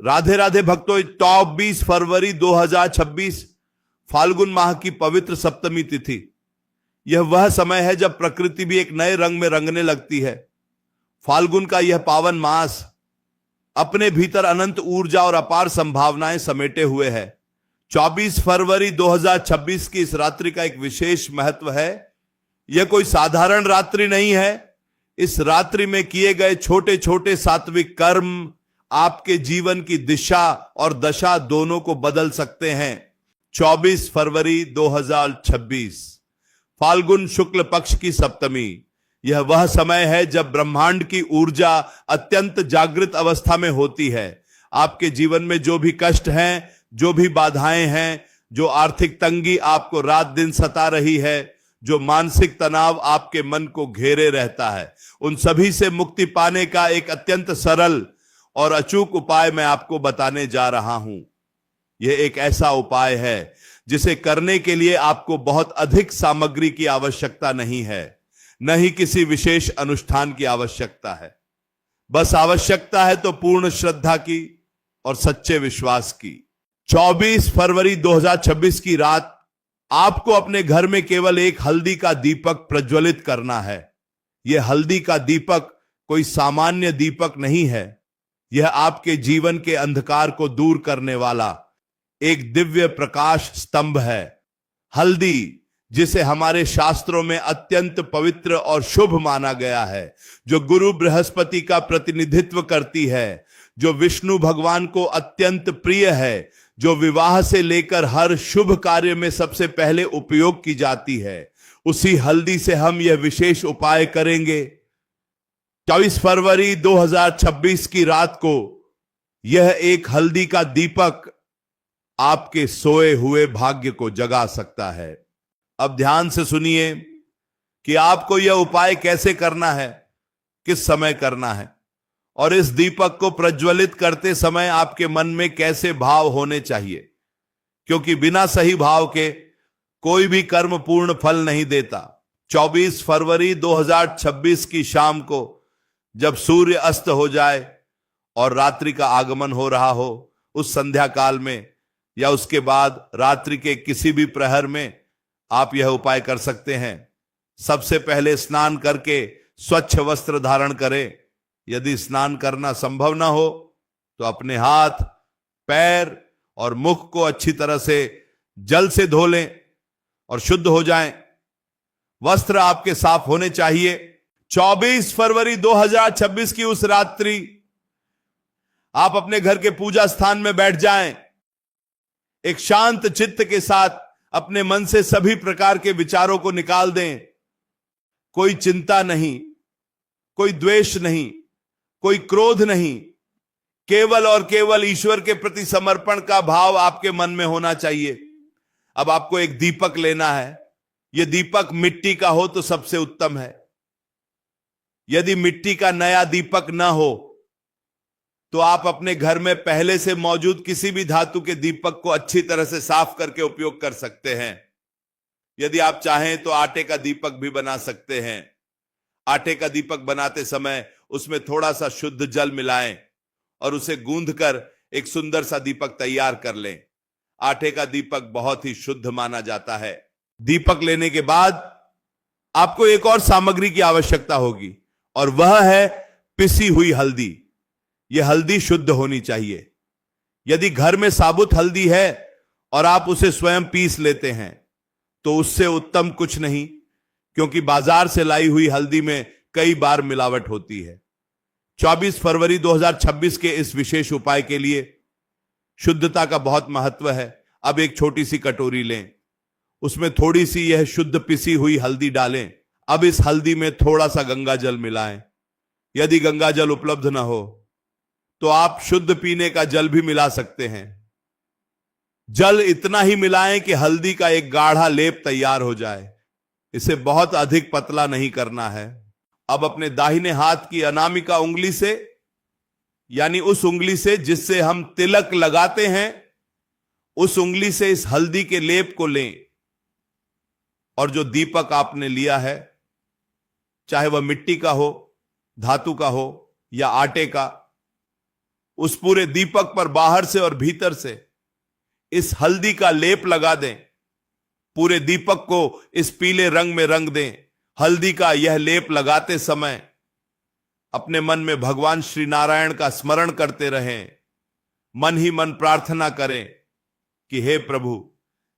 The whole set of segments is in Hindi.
राधे राधे भक्तों, 24 फरवरी 2026 फाल्गुन माह की पवित्र सप्तमी तिथि। यह वह समय है जब प्रकृति भी एक नए रंग में रंगने लगती है। फाल्गुन का यह पावन मास अपने भीतर अनंत ऊर्जा और अपार संभावनाएं समेटे हुए है। 24 फरवरी 2026 की इस रात्रि का एक विशेष महत्व है। यह कोई साधारण रात्रि नहीं है। इस रात्रि में किए गए छोटे छोटे सात्विक कर्म आपके जीवन की दिशा और दशा दोनों को बदल सकते हैं। 24 फरवरी 2026 फाल्गुन शुक्ल पक्ष की सप्तमी, यह वह समय है जब ब्रह्मांड की ऊर्जा अत्यंत जागृत अवस्था में होती है। आपके जीवन में जो भी कष्ट हैं, जो भी बाधाएं हैं, जो आर्थिक तंगी आपको रात दिन सता रही है, जो मानसिक तनाव आपके मन को घेरे रहता है, उन सभी से मुक्ति पाने का एक अत्यंत सरल और अचूक उपाय मैं आपको बताने जा रहा हूं। यह एक ऐसा उपाय है जिसे करने के लिए आपको बहुत अधिक सामग्री की आवश्यकता नहीं है, न ही किसी विशेष अनुष्ठान की आवश्यकता है। बस आवश्यकता है तो पूर्ण श्रद्धा की और सच्चे विश्वास की। 24 फरवरी 2026 की रात आपको अपने घर में केवल एक हल्दी का दीपक प्रज्वलित करना है। यह हल्दी का दीपक कोई सामान्य दीपक नहीं है। यह आपके जीवन के अंधकार को दूर करने वाला एक दिव्य प्रकाश स्तंभ है। हल्दी, जिसे हमारे शास्त्रों में अत्यंत पवित्र और शुभ माना गया है, जो गुरु बृहस्पति का प्रतिनिधित्व करती है, जो विष्णु भगवान को अत्यंत प्रिय है, जो विवाह से लेकर हर शुभ कार्य में सबसे पहले उपयोग की जाती है, उसी हल्दी से हम यह विशेष उपाय करेंगे। 24 फरवरी 2026 की रात को यह एक हल्दी का दीपक आपके सोए हुए भाग्य को जगा सकता है। अब ध्यान से सुनिए कि आपको यह उपाय कैसे करना है, किस समय करना है, और इस दीपक को प्रज्वलित करते समय आपके मन में कैसे भाव होने चाहिए, क्योंकि बिना सही भाव के कोई भी कर्म पूर्ण फल नहीं देता। 24 फरवरी 2026 की शाम को जब सूर्य अस्त हो जाए और रात्रि का आगमन हो रहा हो, उस संध्या काल में या उसके बाद रात्रि के किसी भी प्रहर में आप यह उपाय कर सकते हैं। सबसे पहले स्नान करके स्वच्छ वस्त्र धारण करें। यदि स्नान करना संभव ना हो तो अपने हाथ, पैर और मुख को अच्छी तरह से जल से धो लें और शुद्ध हो जाएं। वस्त्र आपके साफ होने चाहिए। 24 फरवरी 2026 की उस रात्रि आप अपने घर के पूजा स्थान में बैठ जाएं। एक शांत चित्त के साथ अपने मन से सभी प्रकार के विचारों को निकाल दें। कोई चिंता नहीं, कोई द्वेष नहीं, कोई क्रोध नहीं, केवल और केवल ईश्वर के प्रति समर्पण का भाव आपके मन में होना चाहिए। अब आपको एक दीपक लेना है। यह दीपक मिट्टी का हो तो सबसे उत्तम है। यदि मिट्टी का नया दीपक ना हो तो आप अपने घर में पहले से मौजूद किसी भी धातु के दीपक को अच्छी तरह से साफ करके उपयोग कर सकते हैं। यदि आप चाहें तो आटे का दीपक भी बना सकते हैं। आटे का दीपक बनाते समय उसमें थोड़ा सा शुद्ध जल मिलाएं और उसे गूंथकर एक सुंदर सा दीपक तैयार कर लें। आटे का दीपक बहुत ही शुद्ध माना जाता है। दीपक लेने के बाद आपको एक और सामग्री की आवश्यकता होगी और वह है पिसी हुई हल्दी। यह हल्दी शुद्ध होनी चाहिए। यदि घर में साबुत हल्दी है और आप उसे स्वयं पीस लेते हैं तो उससे उत्तम कुछ नहीं, क्योंकि बाजार से लाई हुई हल्दी में कई बार मिलावट होती है। 24 फरवरी 2026 के इस विशेष उपाय के लिए शुद्धता का बहुत महत्व है। अब एक छोटी सी कटोरी लें, उसमें थोड़ी सी यह शुद्ध पिसी हुई हल्दी डालें। अब इस हल्दी में थोड़ा सा गंगा जल मिलाएं। यदि गंगा जल उपलब्ध ना हो तो आप शुद्ध पीने का जल भी मिला सकते हैं। जल इतना ही मिलाएं कि हल्दी का एक गाढ़ा लेप तैयार हो जाए। इसे बहुत अधिक पतला नहीं करना है। अब अपने दाहिने हाथ की अनामिका उंगली से, यानी उस उंगली से जिससे हम तिलक लगाते हैं, उस उंगली से इस हल्दी के लेप को लें और जो दीपक आपने लिया है, चाहे वह मिट्टी का हो, धातु का हो या आटे का, उस पूरे दीपक पर बाहर से और भीतर से इस हल्दी का लेप लगा दें। पूरे दीपक को इस पीले रंग में रंग दें। हल्दी का यह लेप लगाते समय अपने मन में भगवान श्री नारायण का स्मरण करते रहें। मन ही मन प्रार्थना करें कि हे प्रभु,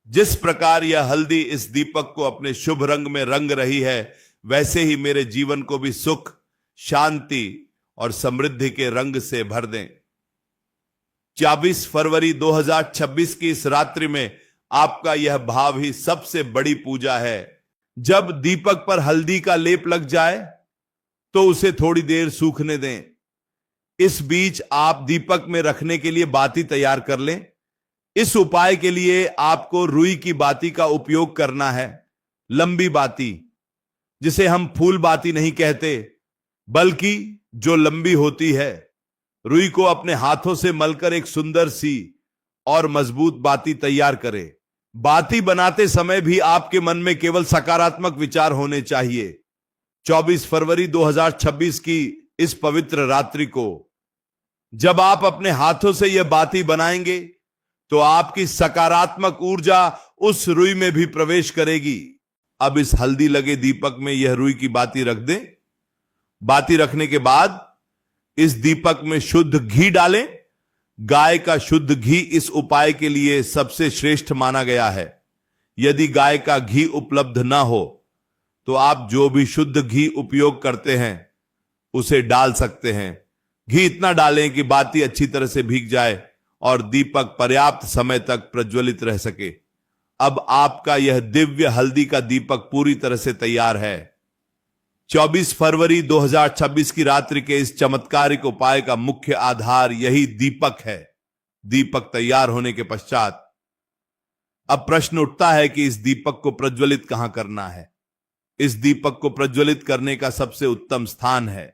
जिस प्रकार यह हल्दी इस दीपक को अपने शुभ रंग में रंग रही है, वैसे ही मेरे जीवन को भी सुख, शांति और समृद्धि के रंग से भर दें। 24 फरवरी 2026 की इस रात्रि में आपका यह भाव ही सबसे बड़ी पूजा है। जब दीपक पर हल्दी का लेप लग जाए तो उसे थोड़ी देर सूखने दें। इस बीच आप दीपक में रखने के लिए बाती तैयार कर लें। इस उपाय के लिए आपको रुई की बाती का उपयोग करना है। लंबी बाती, जिसे हम फूल बाती नहीं कहते, बल्कि जो लंबी होती है। रुई को अपने हाथों से मलकर एक सुंदर सी और मजबूत बाती तैयार करें। बाती बनाते समय भी आपके मन में केवल सकारात्मक विचार होने चाहिए। 24 फरवरी 2026 की इस पवित्र रात्रि को जब आप अपने हाथों से यह बाती बनाएंगे तो आपकी सकारात्मक ऊर्जा उस रुई में भी प्रवेश करेगी। अब इस हल्दी लगे दीपक में यह रुई की बाती रख दें। बाती रखने के बाद इस दीपक में शुद्ध घी डालें। गाय का शुद्ध घी इस उपाय के लिए सबसे श्रेष्ठ माना गया है। यदि गाय का घी उपलब्ध ना हो तो आप जो भी शुद्ध घी उपयोग करते हैं उसे डाल सकते हैं। घी इतना डालें कि बाती अच्छी तरह से भीग जाए और दीपक पर्याप्त समय तक प्रज्वलित रह सके। अब आपका यह दिव्य हल्दी का दीपक पूरी तरह से तैयार है। 24 फरवरी 2026 की रात्रि के इस चमत्कारिक उपाय का मुख्य आधार यही दीपक है। दीपक तैयार होने के पश्चात अब प्रश्न उठता है कि इस दीपक को प्रज्वलित कहां करना है। इस दीपक को प्रज्वलित करने का सबसे उत्तम स्थान है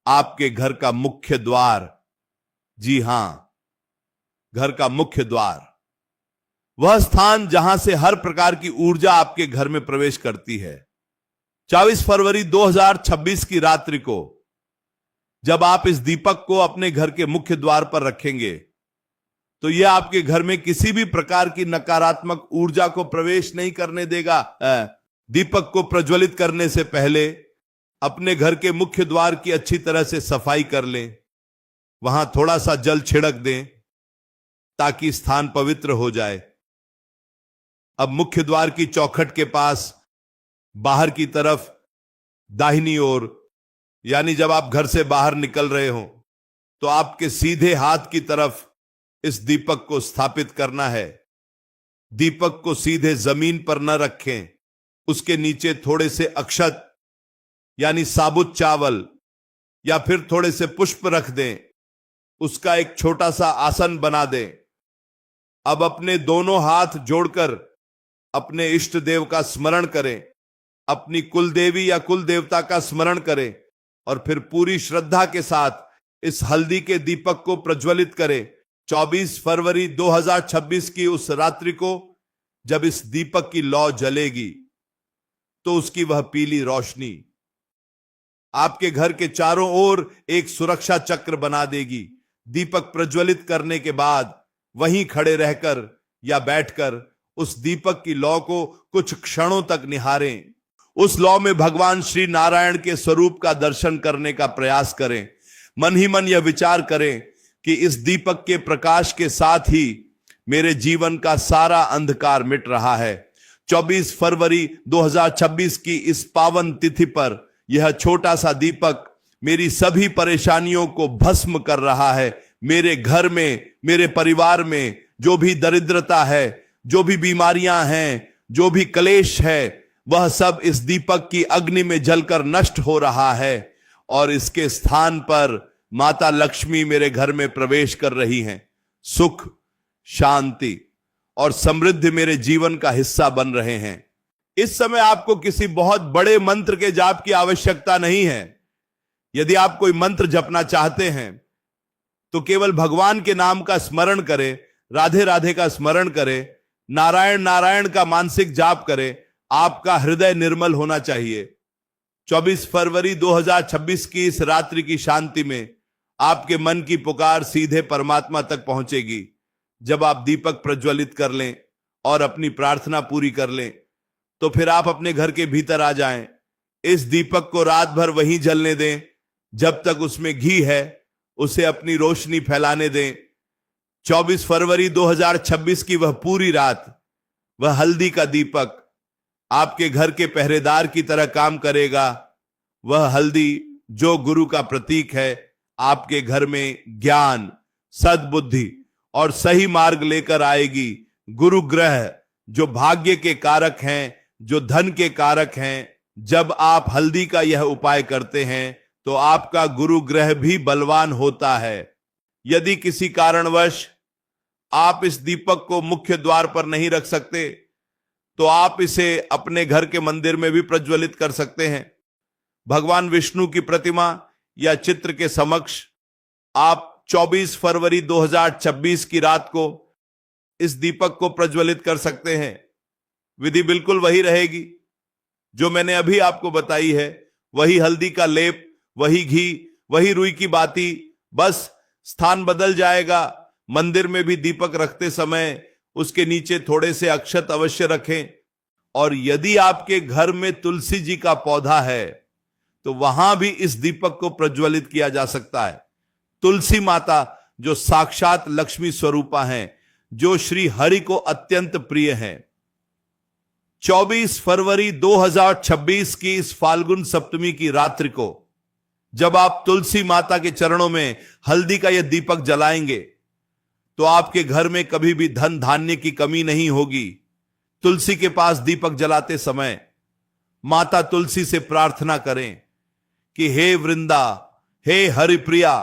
आपके घर का मुख्य द्वार। जी हां, घर का मुख्य द्वार, वह स्थान जहां से हर प्रकार की ऊर्जा आपके घर में प्रवेश करती है। 24 फरवरी 2026 की रात्रि को जब आप इस दीपक को अपने घर के मुख्य द्वार पर रखेंगे तो यह आपके घर में किसी भी प्रकार की नकारात्मक ऊर्जा को प्रवेश नहीं करने देगा। दीपक को प्रज्वलित करने से पहले अपने घर के मुख्य द्वार की अच्छी तरह से सफाई कर लें। वहां थोड़ा सा जल छिड़क दें ताकि स्थान पवित्र हो जाए। अब मुख्य द्वार की चौखट के पास बाहर की तरफ दाहिनी ओर, यानी जब आप घर से बाहर निकल रहे हो तो आपके सीधे हाथ की तरफ इस दीपक को स्थापित करना है। दीपक को सीधे जमीन पर न रखें। उसके नीचे थोड़े से अक्षत यानी साबुत चावल या फिर थोड़े से पुष्प रख दें। उसका एक छोटा सा आसन बना दें। अब अपने दोनों हाथ जोड़कर अपने इष्ट देव का स्मरण करें। अपनी कुल देवी या कुल देवता का स्मरण करें और फिर पूरी श्रद्धा के साथ इस हल्दी के दीपक को प्रज्वलित करें। 24 फरवरी 2026 की उस रात्रि को जब इस दीपक की लौ जलेगी तो उसकी वह पीली रोशनी आपके घर के चारों ओर एक सुरक्षा चक्र बना देगी। दीपक प्रज्वलित करने के बाद वहीं खड़े रहकर या बैठकर उस दीपक की लौ को कुछ क्षणों तक निहारें। उस लौ में भगवान श्री नारायण के स्वरूप का दर्शन करने का प्रयास करें। मन ही मन यह विचार करें कि इस दीपक के प्रकाश के साथ ही मेरे जीवन का सारा अंधकार मिट रहा है। 24 फरवरी 2026 की इस पावन तिथि पर यह छोटा सा दीपक मेरी सभी परेशानियों को भस्म कर रहा है। मेरे घर में, मेरे परिवार में जो भी दरिद्रता है, जो भी बीमारियां हैं, जो भी क्लेश है, वह सब इस दीपक की अग्नि में जलकर नष्ट हो रहा है और इसके स्थान पर माता लक्ष्मी मेरे घर में प्रवेश कर रही हैं। सुख, शांति और समृद्धि मेरे जीवन का हिस्सा बन रहे हैं। इस समय आपको किसी बहुत बड़े मंत्र के जाप की आवश्यकता नहीं है। यदि आप कोई मंत्र जपना चाहते हैं तो केवल भगवान के नाम का स्मरण करें, राधे राधे का स्मरण करें, नारायण नारायण का मानसिक जाप करें। आपका हृदय निर्मल होना चाहिए। 24 फरवरी 2026 की इस रात्रि की शांति में आपके मन की पुकार सीधे परमात्मा तक पहुंचेगी। जब आप दीपक प्रज्वलित कर लें और अपनी प्रार्थना पूरी कर लें, तो फिर आप अपने घर के भीतर आ जाएं। इस दीपक को रात भर वहीं जलने दें जब तक उसमें घी है, उसे अपनी रोशनी फैलाने दें। 24 फरवरी 2026 की वह पूरी रात, वह हल्दी का दीपक आपके घर के पहरेदार की तरह काम करेगा। वह हल्दी जो गुरु का प्रतीक है, आपके घर में ज्ञान, सद्बुद्धि और सही मार्ग लेकर आएगी। गुरु ग्रह जो भाग्य के कारक हैं, जो धन के कारक हैं, जब आप हल्दी का यह उपाय करते हैं तो आपका गुरु ग्रह भी बलवान होता है। यदि किसी कारणवश आप इस दीपक को मुख्य द्वार पर नहीं रख सकते, तो आप इसे अपने घर के मंदिर में भी प्रज्वलित कर सकते हैं। भगवान विष्णु की प्रतिमा या चित्र के समक्ष आप 24 फरवरी 2026 की रात को इस दीपक को प्रज्वलित कर सकते हैं। विधि बिल्कुल वही रहेगी जो मैंने अभी आपको बताई है। वही हल्दी का लेप, वही घी, वही रुई की बाती, बस स्थान बदल जाएगा। मंदिर में भी दीपक रखते समय उसके नीचे थोड़े से अक्षत अवश्य रखें। और यदि आपके घर में तुलसी जी का पौधा है तो वहां भी इस दीपक को प्रज्वलित किया जा सकता है। तुलसी माता जो साक्षात लक्ष्मी स्वरूपा हैं, जो श्री हरि को अत्यंत प्रिय हैं। 24 फरवरी 2026 की इस फाल्गुन सप्तमी की रात्रि को जब आप तुलसी माता के चरणों में हल्दी का यह दीपक जलाएंगे तो आपके घर में कभी भी धन धान्य की कमी नहीं होगी। तुलसी के पास दीपक जलाते समय माता तुलसी से प्रार्थना करें कि हे वृंदा, हे हरिप्रिया,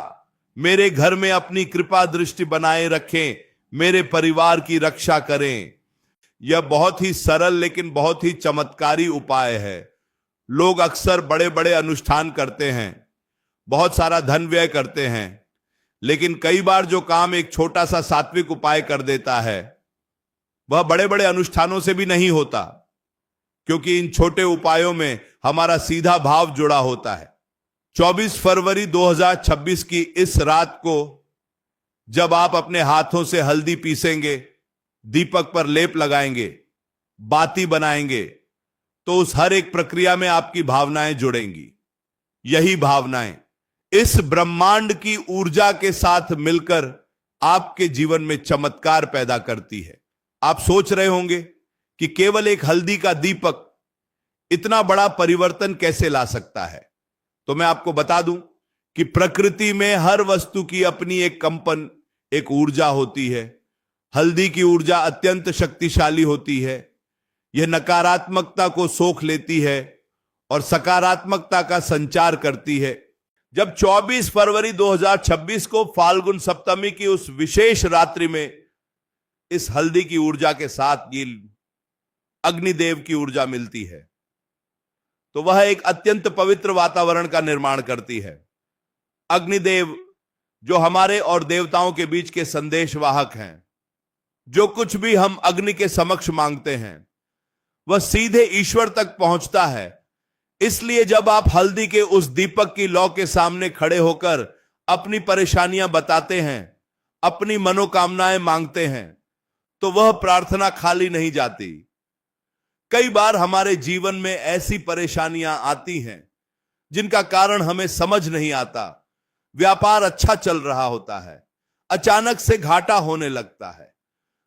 मेरे घर में अपनी कृपा दृष्टि बनाए रखें, मेरे परिवार की रक्षा करें। यह बहुत ही सरल लेकिन बहुत ही चमत्कारी उपाय है। लोग अक्सर बड़े बड़े अनुष्ठान करते हैं, बहुत सारा धन व्यय करते हैं, लेकिन कई बार जो काम एक छोटा सा सात्विक उपाय कर देता है वह बड़े बड़े अनुष्ठानों से भी नहीं होता, क्योंकि इन छोटे उपायों में हमारा सीधा भाव जुड़ा होता है। 24 फरवरी 2026 की इस रात को जब आप अपने हाथों से हल्दी पीसेंगे, दीपक पर लेप लगाएंगे, बाती बनाएंगे, तो उस हर एक प्रक्रिया में आपकी भावनाएं जुड़ेंगी। यही भावनाएं इस ब्रह्मांड की ऊर्जा के साथ मिलकर आपके जीवन में चमत्कार पैदा करती है। आप सोच रहे होंगे कि केवल एक हल्दी का दीपक इतना बड़ा परिवर्तन कैसे ला सकता है। तो मैं आपको बता दूं कि प्रकृति में हर वस्तु की अपनी एक कंपन, एक ऊर्जा होती है। हल्दी की ऊर्जा अत्यंत शक्तिशाली होती है। यह नकारात्मकता को सोख लेती है और सकारात्मकता का संचार करती है। जब 24 फरवरी 2026 को फाल्गुन सप्तमी की उस विशेष रात्रि में इस हल्दी की ऊर्जा के साथ ये अग्निदेव की ऊर्जा मिलती है, तो वह एक अत्यंत पवित्र वातावरण का निर्माण करती है। अग्निदेव जो हमारे और देवताओं के बीच के संदेशवाहक हैं, जो कुछ भी हम अग्नि के समक्ष मांगते हैं वह सीधे ईश्वर तक पहुंचता है। इसलिए जब आप हल्दी के उस दीपक की लौ के सामने खड़े होकर अपनी परेशानियां बताते हैं, अपनी मनोकामनाएं मांगते हैं, तो वह प्रार्थना खाली नहीं जाती। कई बार हमारे जीवन में ऐसी परेशानियां आती हैं जिनका कारण हमें समझ नहीं आता। व्यापार अच्छा चल रहा होता है, अचानक से घाटा होने लगता है।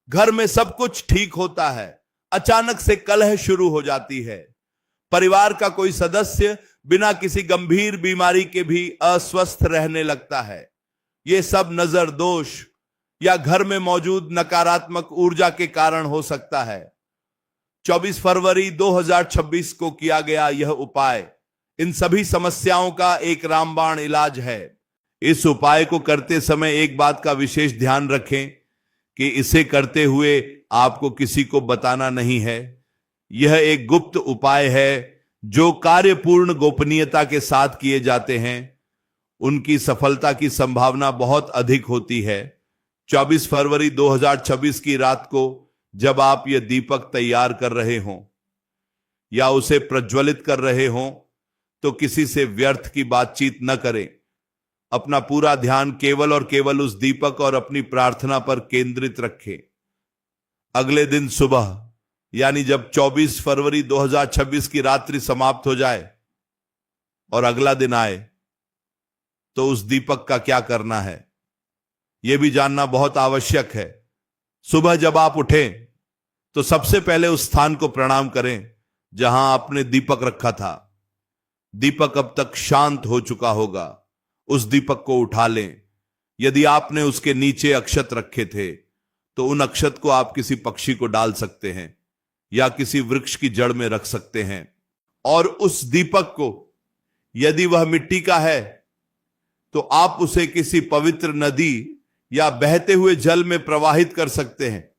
घर में सब कुछ ठीक होता है, अचानक से कलह शुरू हो जाती है। परिवार का कोई सदस्य बिना किसी गंभीर बीमारी के भी अस्वस्थ रहने लगता है। यह सब नजर दोष या घर में मौजूद नकारात्मक ऊर्जा के कारण हो सकता है। 24 फरवरी 2026 को किया गया यह उपाय इन सभी समस्याओं का एक रामबाण इलाज है। इस उपाय को करते समय एक बात का विशेष ध्यान रखें कि इसे करते हुए आपको किसी को बताना नहीं है। यह एक गुप्त उपाय है जो कार्यपूर्ण गोपनीयता के साथ किए जाते हैं। उनकी सफलता की संभावना बहुत अधिक होती है। 24 फरवरी 2026 की रात को जब आप यह दीपक तैयार कर रहे हों या उसे प्रज्वलित कर रहे हों, तो किसी से व्यर्थ की बातचीत न करें। अपना पूरा ध्यान केवल और केवल उस दीपक और अपनी प्रार्थना पर केंद्रित रखें। अगले दिन सुबह यानी जब 24 फरवरी 2026 की रात्रि समाप्त हो जाए और अगला दिन आए तो उस दीपक का क्या करना है यह भी जानना बहुत आवश्यक है। सुबह जब आप उठें तो सबसे पहले उस स्थान को प्रणाम करें जहां आपने दीपक रखा था। दीपक अब तक शांत हो चुका होगा। उस दीपक को उठा लें। यदि आपने उसके नीचे अक्षत रखे थे तो उन अक्षत को आप किसी पक्षी को डाल सकते हैं या किसी वृक्ष की जड़ में रख सकते हैं। और उस दीपक को यदि वह मिट्टी का है तो आप उसे किसी पवित्र नदी या बहते हुए जल में प्रवाहित कर सकते हैं।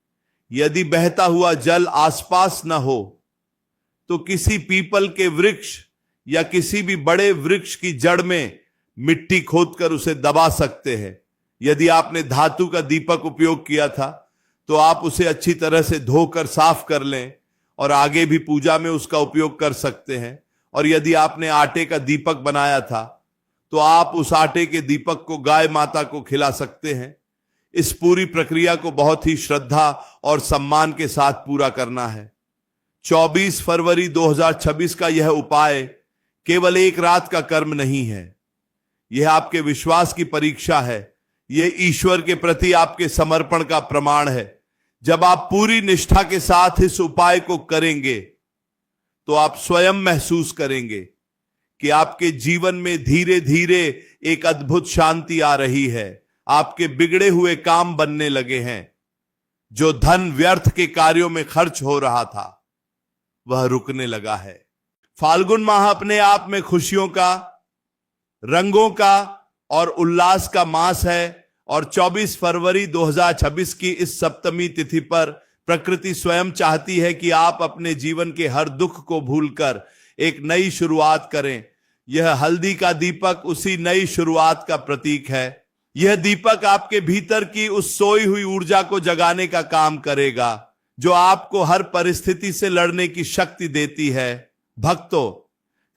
यदि बहता हुआ जल आसपास न हो तो किसी पीपल के वृक्ष या किसी भी बड़े वृक्ष की जड़ में मिट्टी खोदकर उसे दबा सकते हैं। यदि आपने धातु का दीपक उपयोग किया था तो आप उसे अच्छी तरह से धोकर साफ कर लें और आगे भी पूजा में उसका उपयोग कर सकते हैं। और यदि आपने आटे का दीपक बनाया था तो आप उस आटे के दीपक को गाय माता को खिला सकते हैं। इस पूरी प्रक्रिया को बहुत ही श्रद्धा और सम्मान के साथ पूरा करना है। 24 फरवरी 2026 का यह उपाय केवल एक रात का कर्म नहीं है, यह आपके विश्वास की परीक्षा है। यह ईश्वर के प्रति आपके समर्पण का प्रमाण है। जब आप पूरी निष्ठा के साथ इस उपाय को करेंगे तो आप स्वयं महसूस करेंगे कि आपके जीवन में धीरे धीरे एक अद्भुत शांति आ रही है। आपके बिगड़े हुए काम बनने लगे हैं। जो धन व्यर्थ के कार्यों में खर्च हो रहा था वह रुकने लगा है। फाल्गुन माह अपने आप में खुशियों का, रंगों का और उल्लास का मास है। और 24 फरवरी 2026 की इस सप्तमी तिथि पर प्रकृति स्वयं चाहती है कि आप अपने जीवन के हर दुख को भूलकर एक नई शुरुआत करें। यह हल्दी का दीपक उसी नई शुरुआत का प्रतीक है। यह दीपक आपके भीतर की उस सोई हुई ऊर्जा को जगाने का काम करेगा जो आपको हर परिस्थिति से लड़ने की शक्ति देती है। भक्तों,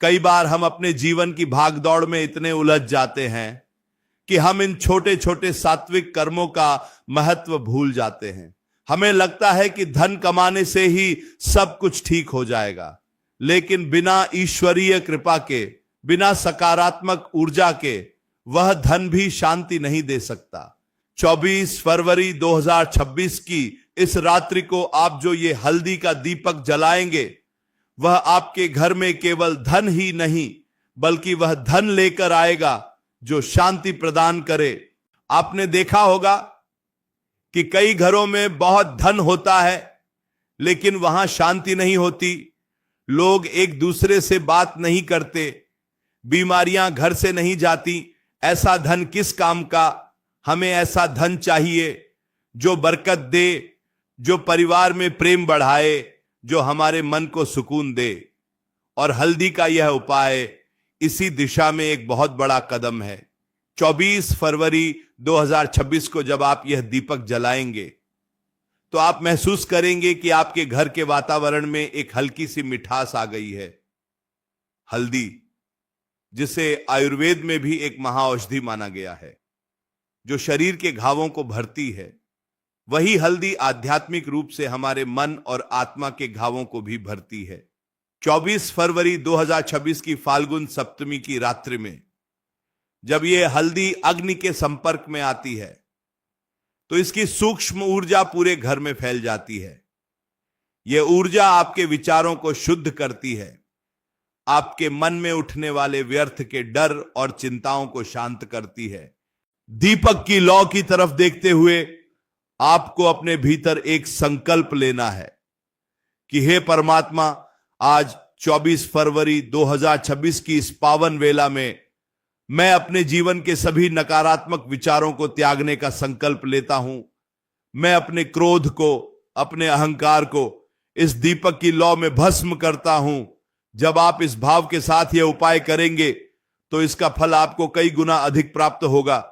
कई बार हम अपने जीवन की भागदौड़ में इतने उलझ जाते हैं कि हम इन छोटे छोटे सात्विक कर्मों का महत्व भूल जाते हैं। हमें लगता है कि धन कमाने से ही सब कुछ ठीक हो जाएगा, लेकिन बिना ईश्वरीय कृपा के, बिना सकारात्मक ऊर्जा के वह धन भी शांति नहीं दे सकता। 24 फरवरी 2026 की इस रात्रि को आप जो ये हल्दी का दीपक जलाएंगे वह आपके घर में केवल धन ही नहीं बल्कि वह धन लेकर आएगा जो शांति प्रदान करे। आपने देखा होगा कि कई घरों में बहुत धन होता है लेकिन वहां शांति नहीं होती। लोग एक दूसरे से बात नहीं करते, बीमारियां घर से नहीं जाती। ऐसा धन किस काम का? हमें ऐसा धन चाहिए जो बरकत दे, जो परिवार में प्रेम बढ़ाए, जो हमारे मन को सुकून दे। और हल्दी का यह उपाय इसी दिशा में एक बहुत बड़ा कदम है। 24 फरवरी 2026 को जब आप यह दीपक जलाएंगे तो आप महसूस करेंगे कि आपके घर के वातावरण में एक हल्की सी मिठास आ गई है। हल्दी, जिसे आयुर्वेद में भी एक महाऔषधि माना गया है, जो शरीर के घावों को भरती है, वही हल्दी आध्यात्मिक रूप से हमारे मन और आत्मा के घावों को भी भरती है। 24 फरवरी 2026 की फाल्गुन सप्तमी की रात्रि में जब यह हल्दी अग्नि के संपर्क में आती है तो इसकी सूक्ष्म ऊर्जा पूरे घर में फैल जाती है। यह ऊर्जा आपके विचारों को शुद्ध करती है, आपके मन में उठने वाले व्यर्थ के डर और चिंताओं को शांत करती है। दीपक की लौ की तरफ देखते हुए आपको अपने भीतर एक संकल्प लेना है कि हे परमात्मा, आज 24 फरवरी 2026 की इस पावन वेला में मैं अपने जीवन के सभी नकारात्मक विचारों को त्यागने का संकल्प लेता हूं। मैं अपने क्रोध को, अपने अहंकार को इस दीपक की लौ में भस्म करता हूं। जब आप इस भाव के साथ यह उपाय करेंगे तो इसका फल आपको कई गुना अधिक प्राप्त होगा।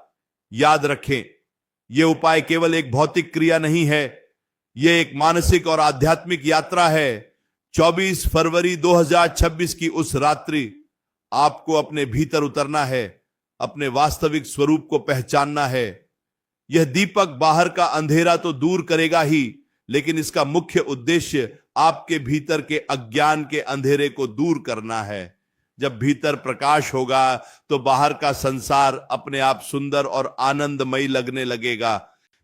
याद रखें, यह उपाय केवल एक भौतिक क्रिया नहीं है, यह एक मानसिक और आध्यात्मिक यात्रा है। 24 फरवरी 2026 की उस रात्रि आपको अपने भीतर उतरना है अपने वास्तविक स्वरूप को पहचानना है। यह दीपक बाहर का अंधेरा तो दूर करेगा ही, लेकिन इसका मुख्य उद्देश्य आपके भीतर के अज्ञान के अंधेरे को दूर करना है। जब भीतर प्रकाश होगा तो बाहर का संसार अपने आप सुंदर और आनंदमयी लगने लगेगा।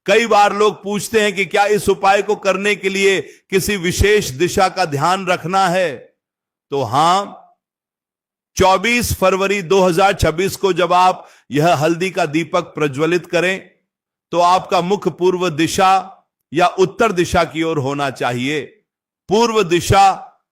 कई बार लोग पूछते हैं कि क्या इस उपाय को करने के लिए किसी विशेष दिशा का ध्यान रखना है? तो हां, 24 फरवरी 2026 को जब आप यह हल्दी का दीपक प्रज्वलित करें तो आपका मुख पूर्व दिशा या उत्तर दिशा की ओर होना चाहिए। पूर्व दिशा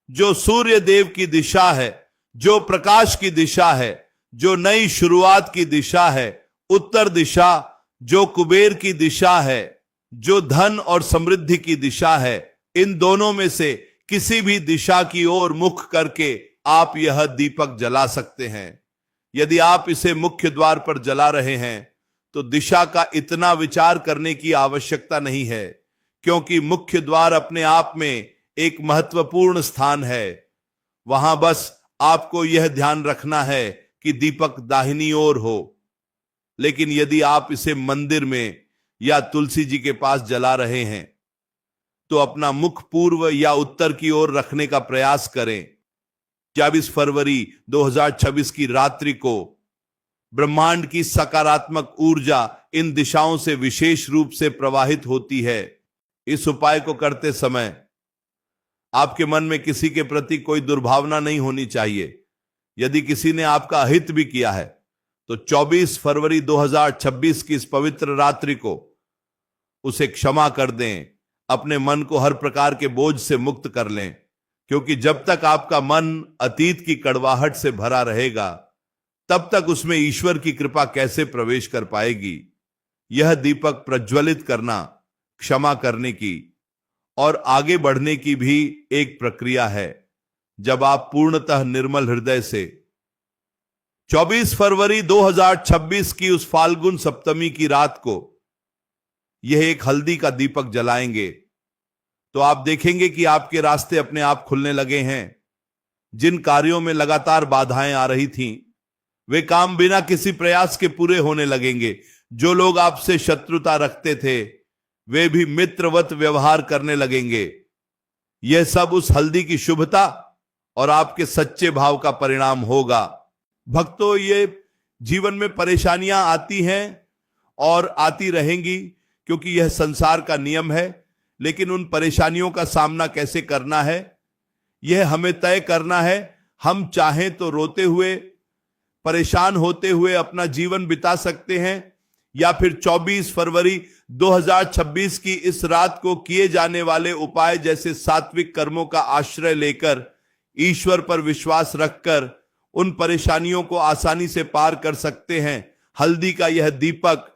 जो सूर्य देव की दिशा है, जो प्रकाश की दिशा है, जो नई शुरुआत की दिशा है। उत्तर दिशा जो कुबेर की दिशा है, जो धन और समृद्धि की दिशा है। इन दोनों में से किसी भी दिशा की ओर मुख करके आप यह दीपक जला सकते हैं। यदि आप इसे मुख्य द्वार पर जला रहे हैं तो दिशा का इतना विचार करने की आवश्यकता नहीं है, क्योंकि मुख्य द्वार अपने आप में एक महत्वपूर्ण स्थान है। वहां बस आपको यह ध्यान रखना है कि दीपक दाहिनी ओर हो। लेकिन यदि आप इसे मंदिर में या तुलसी जी के पास जला रहे हैं तो अपना मुख पूर्व या उत्तर की ओर रखने का प्रयास करें। 24 फरवरी 2026 की रात्रि को ब्रह्मांड की सकारात्मक ऊर्जा इन दिशाओं से विशेष रूप से प्रवाहित होती है। इस उपाय को करते समय आपके मन में किसी के प्रति कोई दुर्भावना नहीं होनी चाहिए। यदि किसी ने आपका अहित भी किया है तो 24 फरवरी 2026 की इस पवित्र रात्रि को उसे क्षमा कर दें। अपने मन को हर प्रकार के बोझ से मुक्त कर लें, क्योंकि जब तक आपका मन अतीत की कड़वाहट से भरा रहेगा तब तक उसमें ईश्वर की कृपा कैसे प्रवेश कर पाएगी। यह दीपक प्रज्वलित करना क्षमा करने की और आगे बढ़ने की भी एक प्रक्रिया है। जब आप पूर्णतः निर्मल हृदय से 24 फरवरी 2026 की उस फाल्गुन सप्तमी की रात को यह एक हल्दी का दीपक जलाएंगे तो आप देखेंगे कि आपके रास्ते अपने आप खुलने लगे हैं। जिन कार्यों में लगातार बाधाएं आ रही थीं, वे काम बिना किसी प्रयास के पूरे होने लगेंगे। जो लोग आपसे शत्रुता रखते थे वे भी मित्रवत व्यवहार करने लगेंगे। यह सब उस हल्दी की शुभता और आपके सच्चे भाव का परिणाम होगा। भक्तों, ये जीवन में परेशानियां आती हैं और आती रहेंगी, क्योंकि यह संसार का नियम है। लेकिन उन परेशानियों का सामना कैसे करना है यह हमें तय करना है। हम चाहें तो रोते हुए, परेशान होते हुए अपना जीवन बिता सकते हैं, या फिर 24 फरवरी 2026 की इस रात को किए जाने वाले उपाय जैसे सात्विक कर्मों का आश्रय लेकर ईश्वर पर विश्वास रखकर उन परेशानियों को आसानी से पार कर सकते हैं। हल्दी का यह दीपक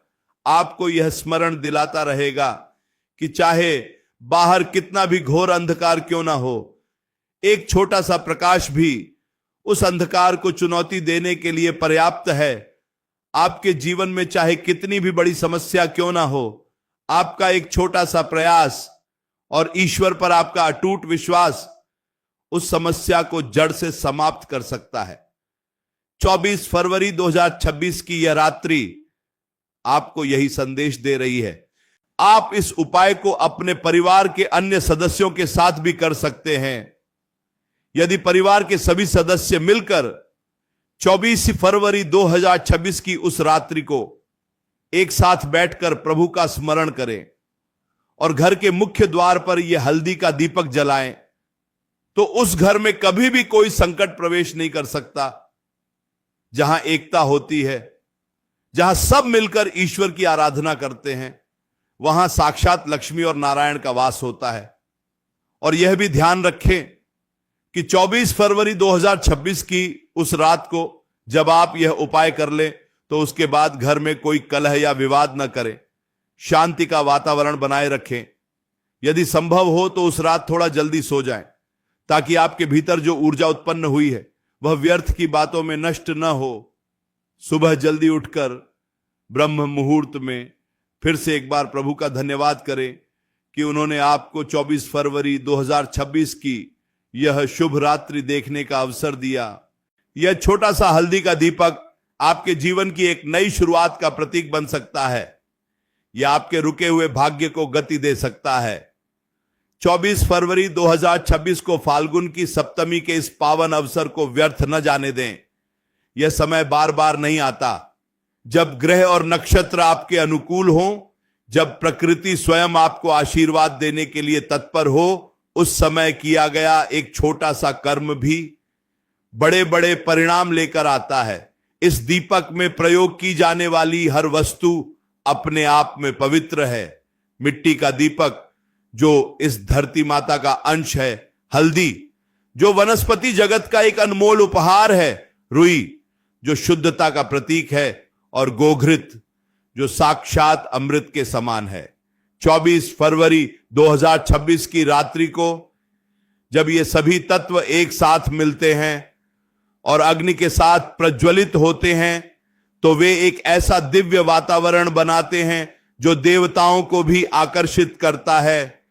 आपको यह स्मरण दिलाता रहेगा कि चाहे बाहर कितना भी घोर अंधकार क्यों ना हो, एक छोटा सा प्रकाश भी उस अंधकार को चुनौती देने के लिए पर्याप्त है। आपके जीवन में चाहे कितनी भी बड़ी समस्या क्यों ना हो, आपका एक छोटा सा प्रयास और ईश्वर पर आपका अटूट विश्वास उस समस्या को जड़ से समाप्त कर सकता है। 24 फरवरी 2026 की यह रात्रि आपको यही संदेश दे रही है। आप इस उपाय को अपने परिवार के अन्य सदस्यों के साथ भी कर सकते हैं। यदि परिवार के सभी सदस्य मिलकर 24 फरवरी 2026 की उस रात्रि को एक साथ बैठकर प्रभु का स्मरण करें और घर के मुख्य द्वार पर यह हल्दी का दीपक जलाएं, तो उस घर में कभी भी कोई संकट प्रवेश नहीं कर सकता। जहां एकता होती है, जहां सब मिलकर ईश्वर की आराधना करते हैं, वहां साक्षात लक्ष्मी और नारायण का वास होता है। और यह भी ध्यान रखें कि 24 फरवरी 2026 की उस रात को जब आप यह उपाय कर लें तो उसके बाद घर में कोई कलह या विवाद न करें। शांति का वातावरण बनाए रखें। यदि संभव हो तो उस रात थोड़ा जल्दी सो जाएं, ताकि आपके भीतर जो ऊर्जा उत्पन्न हुई है वह व्यर्थ की बातों में नष्ट न हो। सुबह जल्दी उठकर ब्रह्म मुहूर्त में फिर से एक बार प्रभु का धन्यवाद करें कि उन्होंने आपको 24 फरवरी 2026 की यह शुभ रात्रि देखने का अवसर दिया। यह छोटा सा हल्दी का दीपक आपके जीवन की एक नई शुरुआत का प्रतीक बन सकता है। यह आपके रुके हुए भाग्य को गति दे सकता है। 24 फरवरी 2026 को फाल्गुन की सप्तमी के इस पावन अवसर को व्यर्थ न जाने दें। यह समय बार बार नहीं आता। जब ग्रह और नक्षत्र आपके अनुकूल हों, जब प्रकृति स्वयं आपको आशीर्वाद देने के लिए तत्पर हो, उस समय किया गया एक छोटा सा कर्म भी बड़े बड़े परिणाम लेकर आता है। इस दीपक में प्रयोग की जाने वाली हर वस्तु अपने आप में पवित्र है। मिट्टी का दीपक जो इस धरती माता का अंश है, हल्दी जो वनस्पति जगत का एक अनमोल उपहार है, रुई जो शुद्धता का प्रतीक है, और गोघृत जो साक्षात अमृत के समान है। 24 फरवरी 2026 की रात्रि को जब ये सभी तत्व एक साथ मिलते हैं और अग्नि के साथ प्रज्वलित होते हैं, तो वे एक ऐसा दिव्य वातावरण बनाते हैं जो देवताओं को भी आकर्षित करता है